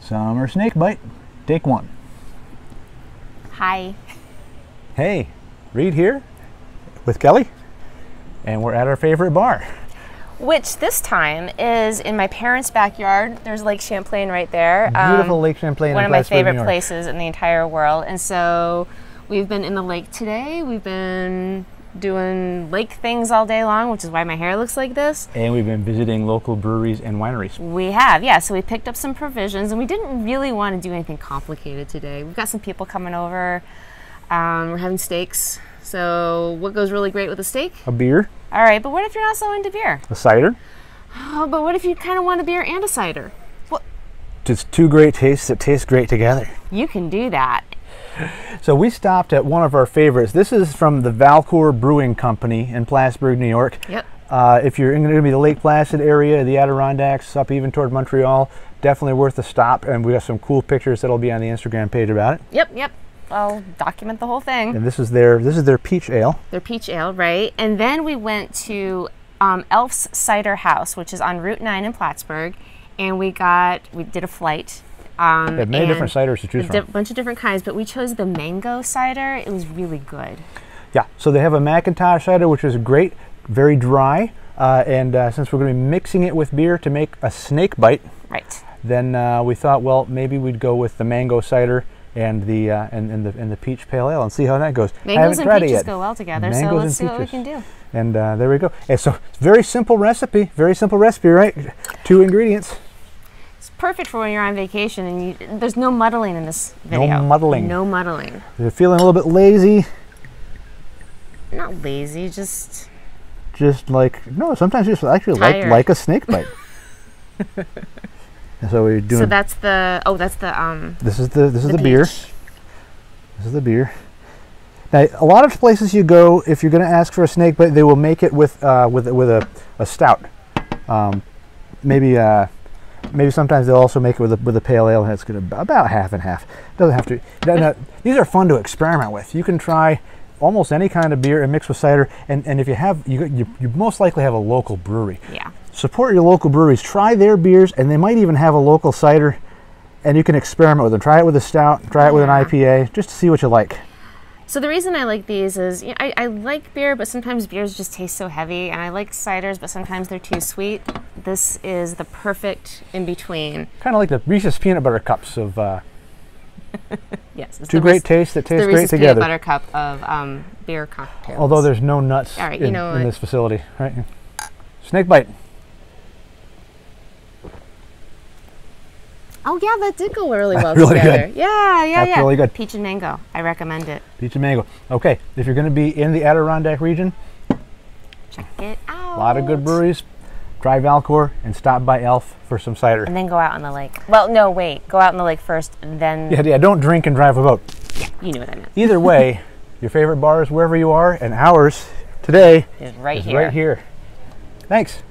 Summer Snakebite, take one. Hi. Hey, Reed here with Kelly, and we're at our favorite bar. Which this time is in my parents' backyard. There's Lake Champlain right there. Beautiful Lake Champlain. One of my favorite places in the entire world. And so we've been in the lake today. We've been doing lake things all day long, which is why my hair looks like this. And we've been visiting local breweries and wineries. We have, yeah. So we picked up some provisions, and we didn't really want to do anything complicated today. We've got some people coming over. We're having steaks. So what goes really great with a steak? A beer. All right, but what if you're not so into beer? A cider. Oh, but what if you kind of want a beer and a cider? What? Just two great tastes that taste great together. You can do that. So we stopped at one of our favorites. This is from the Valcour Brewing Company in Plattsburgh, New York. Yep. If you're going to be the Lake Placid area, the Adirondacks, up even toward Montreal, definitely worth a stop. And we got some cool pictures that'll be on the Instagram page about it. Yep, yep. I'll document the whole thing. And this is their peach ale. Their peach ale, right? And then we went to Elf's Cider House, which is on Route 9 in Plattsburgh, and we did a flight. They have many different ciders to choose from. A bunch of different kinds, but we chose the mango cider. It was really good. Yeah, so they have a Macintosh cider, which is great, very dry, and since we're going to be mixing it with beer to make a snakebite, right? Then we thought, well, maybe we'd go with the mango cider and the peach pale ale and see how that goes. Mangoes and peaches go well together, so let's see what we can do. And there we go. And so very simple recipe, right? 2 ingredients. It's perfect for when you're on vacation and there's no muddling in this video. No muddling. No muddling. If you're feeling a little bit lazy. Not lazy, just like, no, sometimes just actually like a snake bite. So we're doing. So that's the. Oh, that's the. This is the beer. This is the beer. Now, a lot of places you go, if you're going to ask for a snake bite, they will make it with a stout. Maybe sometimes they'll also make it with a pale ale, and it's going to about half and half. Doesn't have to. Now, these are fun to experiment with. You can try almost any kind of beer and mix with cider, and if you have, you most likely have a local brewery. Yeah. Support your local breweries. Try their beers, and they might even have a local cider, and you can experiment with them. Try it with a stout, try it with an IPA, just to see what you like. So the reason I like these is, you know, I like beer, but sometimes beers just taste so heavy, and I like ciders, but sometimes they're too sweet. This is the perfect in between. Kind of like the Reese's peanut butter cups of. Yes. Two great tastes that taste great together. Peanut butter cup of beer cocktails. Although there's no nuts in this facility, right? Snakebite. Oh yeah, that did go really well really together. Good. Yeah. That's really good. Peach and mango. I recommend it. Peach and mango. Okay, if you're going to be in the Adirondack region, check it out. A lot of good breweries. Try Valcour and stop by Elf for some cider. And then go out on the lake. Well, no, wait. Go out on the lake first, and then. Yeah. Don't drink and drive a boat. Yeah, you knew what I meant. Either way, your favorite bar is wherever you are, and ours today is right here. Thanks.